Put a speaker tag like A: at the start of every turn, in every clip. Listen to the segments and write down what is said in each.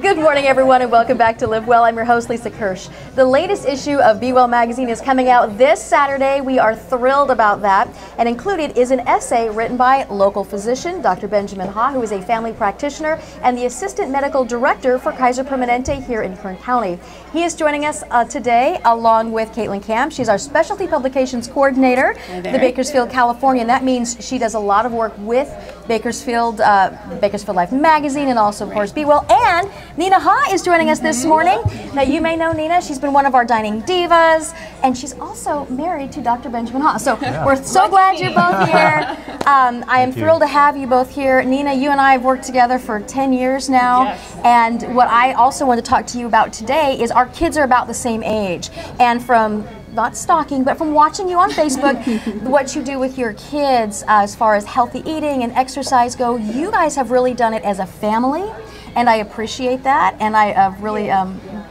A: Good morning, everyone, and welcome back to Live Well. I'm your host, Lisa Krch. The latest issue of Be Well magazine is coming out this Saturday. We are thrilled about that. And included is an essay written by local physician, Dr. Benjamin Ha, who is a family practitioner and the assistant medical director for Kaiser Permanente here in Kern County. He is joining us today along with Caitlin Camp. She's our specialty publications coordinator, the Bakersfield, California. And that means she does a lot of work with Bakersfield Life magazine, and also, of course, Be Well. And Nina Ha is joining us this morning. Now, you may know Nina. She's been one of our dining divas, and she's also married to Dr. Benjamin Ha. So we're so glad you're both here. I am thrilled to have you both here. Nina, you and I have worked together for 10 years now, and what I also want to talk to you about today is our kids are about the same age, and from not stalking, but from watching you on Facebook, what you do with your kids as far as healthy eating and exercise go, you guys have really done it as a family, and I appreciate that, and I have really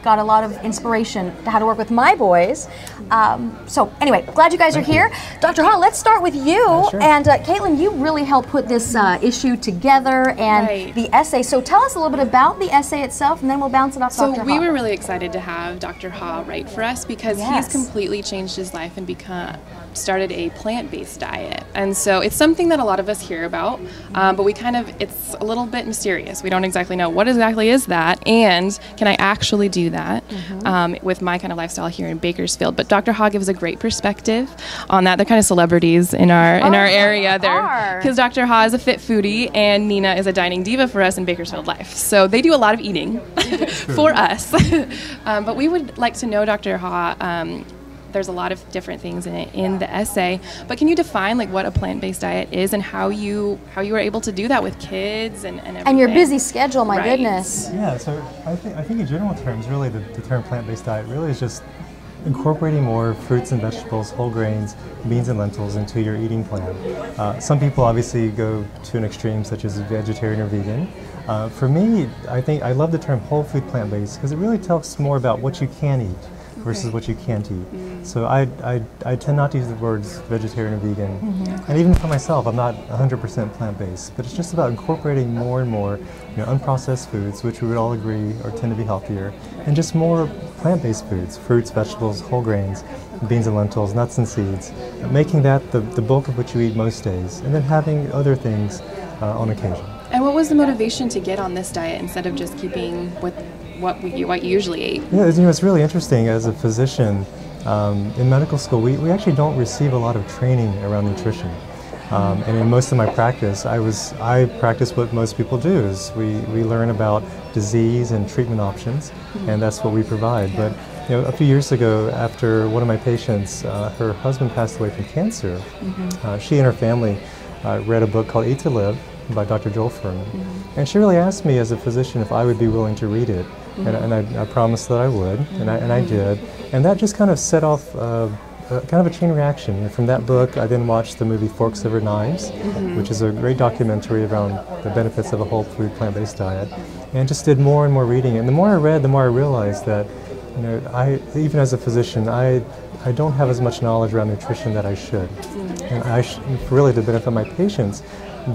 A: got a lot of inspiration to how to work with my boys. So anyway, glad you guys are here. Dr. Ha, let's start with you. And Caitlin, you really helped put this issue together and the essay. So tell us a little bit about the essay itself, and then we'll bounce it off Dr. Ha.
B: So we were really excited to have Dr. Ha write for us because he's completely changed his life and started a plant-based diet. And so it's something that a lot of us hear about, but it's a little bit mysterious. We don't exactly know what exactly is that, and can I actually do that with my kind of lifestyle here in Bakersfield. But Dr. Ha gives a great perspective on that. They're kind of celebrities in our area there, because Dr. Ha is a fit foodie and Nina is a dining diva for us in Bakersfield Life. So they do a lot of eating for us. But we would like to know, Dr. Ha, there's a lot of different things in the essay, but can you define like what a plant-based diet is and how you were able to do that with kids and everything?
A: And your busy schedule, my goodness.
C: Yeah, so I think in general terms, really the term plant-based diet really is just incorporating more fruits and vegetables, whole grains, beans and lentils into your eating plan. Some people obviously go to an extreme such as vegetarian or vegan. For me, I love the term whole food plant-based because it really tells more about what you can eat versus what you can't eat. So I tend not to use the words vegetarian or vegan. And even for myself, I'm not 100% plant-based, but it's just about incorporating more and more unprocessed foods, which we would all agree tend to be healthier, and just more plant-based foods, fruits, vegetables, whole grains, beans and lentils, nuts and seeds, making that the bulk of what you eat most days, and then having other things on occasion.
B: And what was the motivation to get on this diet instead of just keeping with what you usually ate?
C: Yeah, it's really interesting. As a physician, in medical school, we actually don't receive a lot of training around nutrition. And in most of my practice, I practice what most people do, is we learn about disease and treatment options, and that's what we provide. But a few years ago, after one of my patients, her husband passed away from cancer, she and her family read a book called Eat to Live by Dr. Joel Furman. And she really asked me as a physician if I would be willing to read it. And I promised that I would, and I did. And that just kind of set off kind of a chain reaction. And from that book, I then watched the movie Forks Over Knives, which is a great documentary around the benefits of a whole food plant-based diet, and just did more and more reading. And the more I read, the more I realized that, even as a physician, I don't have as much knowledge around nutrition that I should. And really to benefit my patients,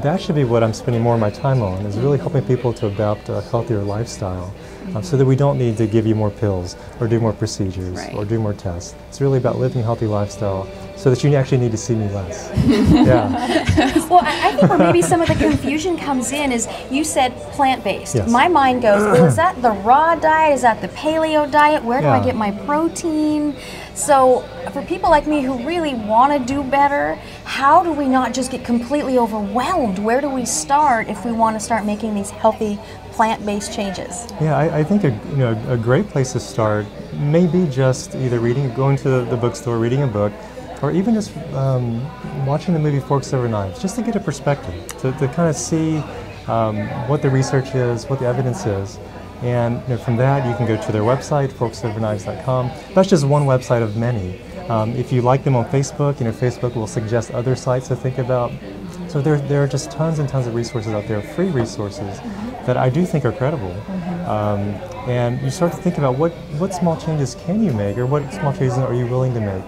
C: that should be what I'm spending more of my time on, is really helping people to adopt a healthier lifestyle, so that we don't need to give you more pills or do more procedures or do more tests. It's really about living a healthy lifestyle so that you actually need to see me less.
A: Well, I think where maybe some of the confusion comes in is you said plant-based. My mind goes, well, is that the raw diet? Is that the paleo diet? Where do I get my protein? So for people like me who really want to do better, how do we not just get completely overwhelmed? Where do we start if we want to start making these healthy plant-based changes?
C: Yeah, I think a great place to start may be just either going to the bookstore, reading a book, or even just watching the movie Forks Over Knives, just to get a perspective, to kind of see what the research is, what the evidence is. And from that, you can go to their website, forksoverknives.com. That's just one website of many. If you like them on Facebook, Facebook will suggest other sites to think about. So there are just tons and tons of resources out there, free resources, that I do think are credible. And you start to think about what small changes can you make, or what small changes are you willing to make.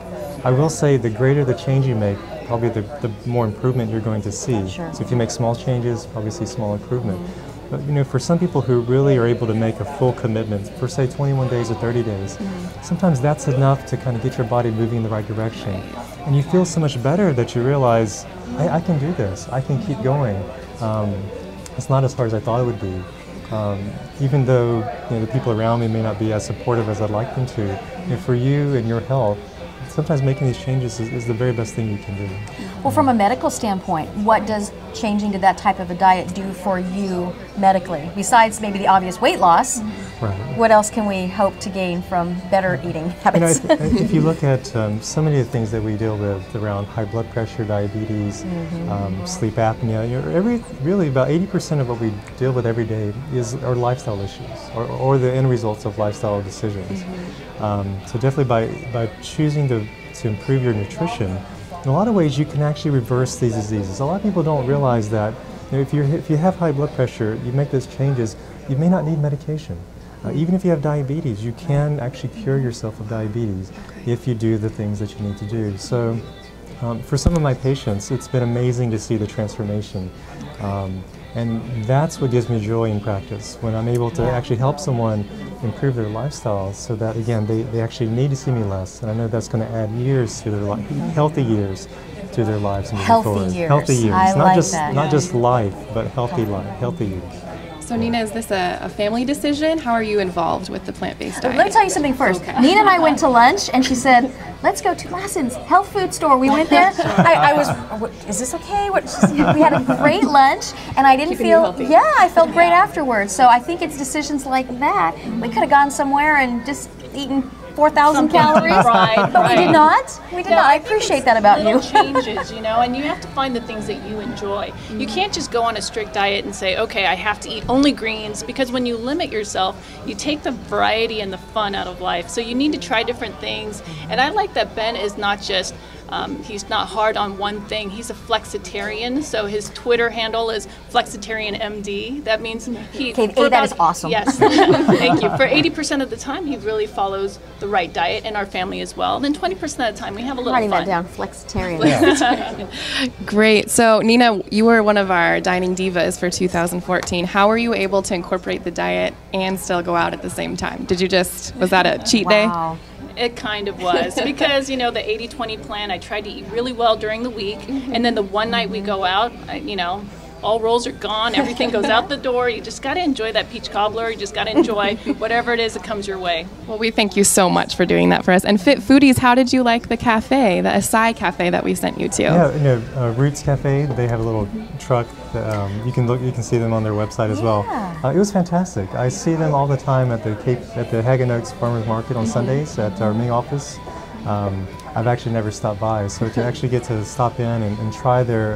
C: I will say the greater the change you make, probably the more improvement you're going to see.
A: Sure.
C: So if you make small changes, probably see small improvement. But you know, for some people who really are able to make a full commitment for say 21 days or 30 days, sometimes that's enough to kind of get your body moving in the right direction. And you feel so much better that you realize, I can do this, I can keep going. It's not as hard as I thought it would be. Even though the people around me may not be as supportive as I'd like them to, for you and your health, sometimes making these changes is the very best thing you can do.
A: Well, from a medical standpoint, what does changing to that type of a diet do for you medically? Besides maybe the obvious weight loss, what else can we hope to gain from better eating habits?
C: If you look at so many of the things that we deal with around high blood pressure, diabetes, sleep apnea, really about 80% of what we deal with every day are lifestyle issues or the end results of lifestyle decisions. So definitely by choosing to improve your nutrition, in a lot of ways you can actually reverse these diseases. A lot of people don't realize that if you have high blood pressure, you make those changes, you may not need medication. Even if you have diabetes, you can actually cure yourself of diabetes if you do the things that you need to do. So for some of my patients, it's been amazing to see the transformation. And that's what gives me joy in practice, when I'm able to actually help someone improve their lifestyle so that, again, they actually need to see me less. And I know that's going to add years to their life, healthy years to their lives moving forward. Healthy years.
A: I
C: not
A: like
C: just
A: that.
C: Not just life, but healthy life, healthy years.
B: So Nina, is this a family decision? How are you involved with the plant-based diet?
A: Let me tell you something first.
B: Okay.
A: Nina and I went to lunch, and she said, "Let's go to Lassen's health food store." We went there. I was, "Is this okay?" We had a great lunch, and I didn't feel. Yeah, I felt great afterwards. So I think it's decisions like that. We could have gone somewhere and just eaten 4,000 calories, but we did not. We did not. I appreciate that about you.
D: Changes, and you have to find the things that you enjoy. You can't just go on a strict diet and say, okay, I have to eat only greens, because when you limit yourself, you take the variety and the fun out of life. So you need to try different things. And I like that Ben is not just he's not hard on one thing. He's a Flexitarian, so his Twitter handle is Flexitarian MD. That means he.
A: Okay, that is awesome.
D: Yes, thank you. For 80% of the time, he really follows the right diet, and our family as well. Then 20% of the time, we have a little
A: Writing
D: fun.
A: that down, Flexitarian.
B: Great. So Nina, you were one of our dining divas for 2014. How were you able to incorporate the diet and still go out at the same time? Was that a cheat day?
D: It kind of was, because the 80-20 plan, I tried to eat really well during the week, and then the one night we go out, all rolls are gone, everything goes out the door. You just got to enjoy that peach cobbler. You just got to enjoy whatever it is that comes your way.
B: Well, we thank you so much for doing that for us. And Fit Foodies, how did you like the cafe, the Acai Cafe that we sent you to?
C: Yeah, Roots Cafe, they have a little truck that you can see them on their website as well. It was fantastic. I see them all the time at the Hagen Oaks Farmers Market on Sundays at our main office. I've actually never stopped by, so to actually get to stop in and try their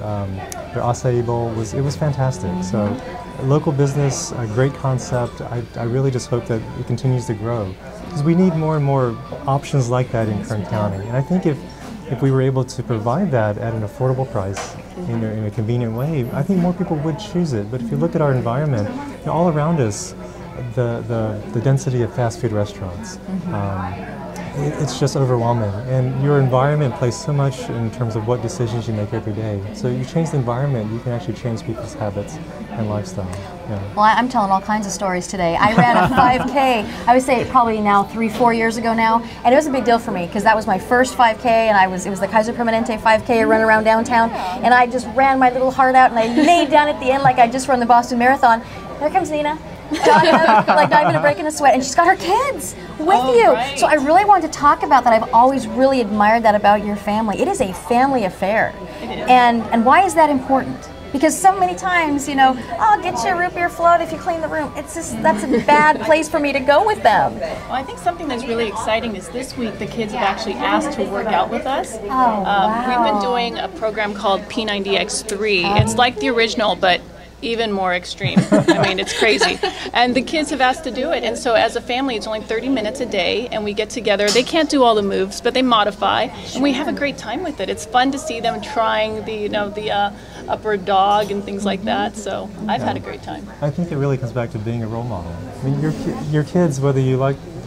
C: acai bowl was fantastic. So, local business, a great concept. I really just hope that it continues to grow, because we need more and more options like that in Kern County. And I think if we were able to provide that at an affordable price, in a convenient way, I think more people would choose it. But if you look at our environment, all around us, the density of fast food restaurants. It's just overwhelming, and your environment plays so much in terms of what decisions you make every day. So you change the environment, you can actually change people's habits and lifestyle. Yeah.
A: Well, I'm telling all kinds of stories today. I ran a 5K, I would say probably now 3-4 years ago now, and it was a big deal for me, because that was my first 5K, and it was the Kaiser Permanente 5K. I run around downtown, and I just ran my little heart out, and I laid down at the end like I just run the Boston Marathon. Here comes Nina. Like not even a break in a sweat, and she's got her kids with you. Right. So I really wanted to talk about that. I've always really admired that about your family. It is a family affair.
D: It is.
A: And why is that important? Because so many times, I'll get you a root beer float if you clean the room. It's just, that's a bad place for me to go with them.
D: Well, I think something that's really exciting is this week the kids have actually asked to work out with us.
A: Oh, wow.
D: We've been doing a program called P90X3. It's like the original, but even more extreme. I mean, it's crazy. And the kids have asked to do it. And so as a family, it's only 30 minutes a day, and we get together. They can't do all the moves, but they modify, and we have a great time with it. It's fun to see them trying the upper dog and things like that. So I've had a great time.
C: I think it really comes back to being a role model. I mean, your kids, whether you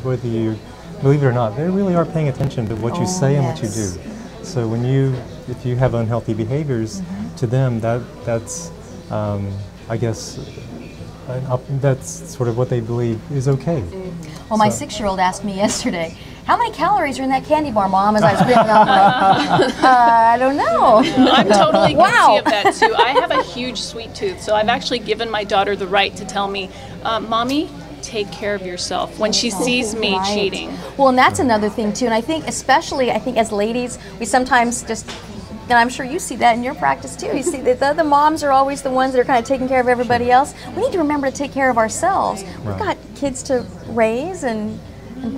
C: believe it or not, they really are paying attention to what you say and what you do. So if you have unhealthy behaviors, to them that's I guess that's sort of what they believe is okay.
A: Well, my 6-year-old asked me yesterday, how many calories are in that candy bar, Mom? As I was reading, I'm like, I don't know.
D: I'm totally guilty of that too. I have a huge sweet tooth, so I've actually given my daughter the right to tell me, Mommy, take care of yourself when she sees me cheating.
A: Well, and that's another thing too, and I think especially, as ladies, we sometimes just, and I'm sure you see that in your practice too. You see that the moms are always the ones that are kind of taking care of everybody else. We need to remember to take care of ourselves. We've got kids to raise and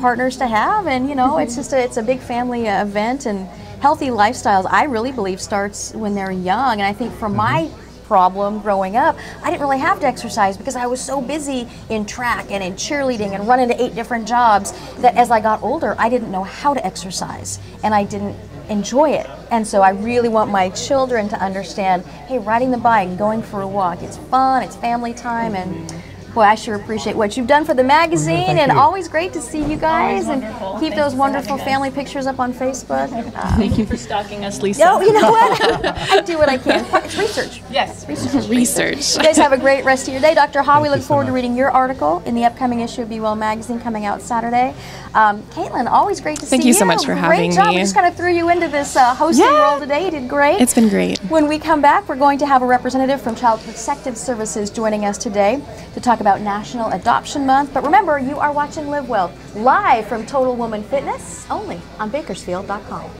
A: partners to have, and it's a big family event, and healthy lifestyles, I really believe, starts when they're young. And I think for my problem growing up, I didn't really have to exercise because I was so busy in track and in cheerleading and running to 8 different jobs that as I got older, I didn't know how to exercise, and I didn't enjoy it. And so I really want my children to understand, hey, riding the bike, going for a walk, it's fun, it's family time, and boy, I sure appreciate what you've done for the magazine, and always great to see you guys, and keep those wonderful family pictures up on Facebook.
D: Thank you for stalking us, Lisa.
A: No, you know what? I do what I can. It's research.
D: Yes,
B: Research.
A: You guys have a great rest of your day. Dr. Ha, we look forward to reading your article in the upcoming issue of Be Well magazine coming out Saturday. Caitlin, always great to see you.
B: Thank you so much for having me.
A: Great job. We just kind of threw you into this hosting role today. You did great.
B: It's been great.
A: When we come back, we're going to have a representative from Child Protective Services joining us today to talk about National Adoption Month. But remember, you are watching Live Well, live from Total Woman Fitness, only on Bakersfield.com.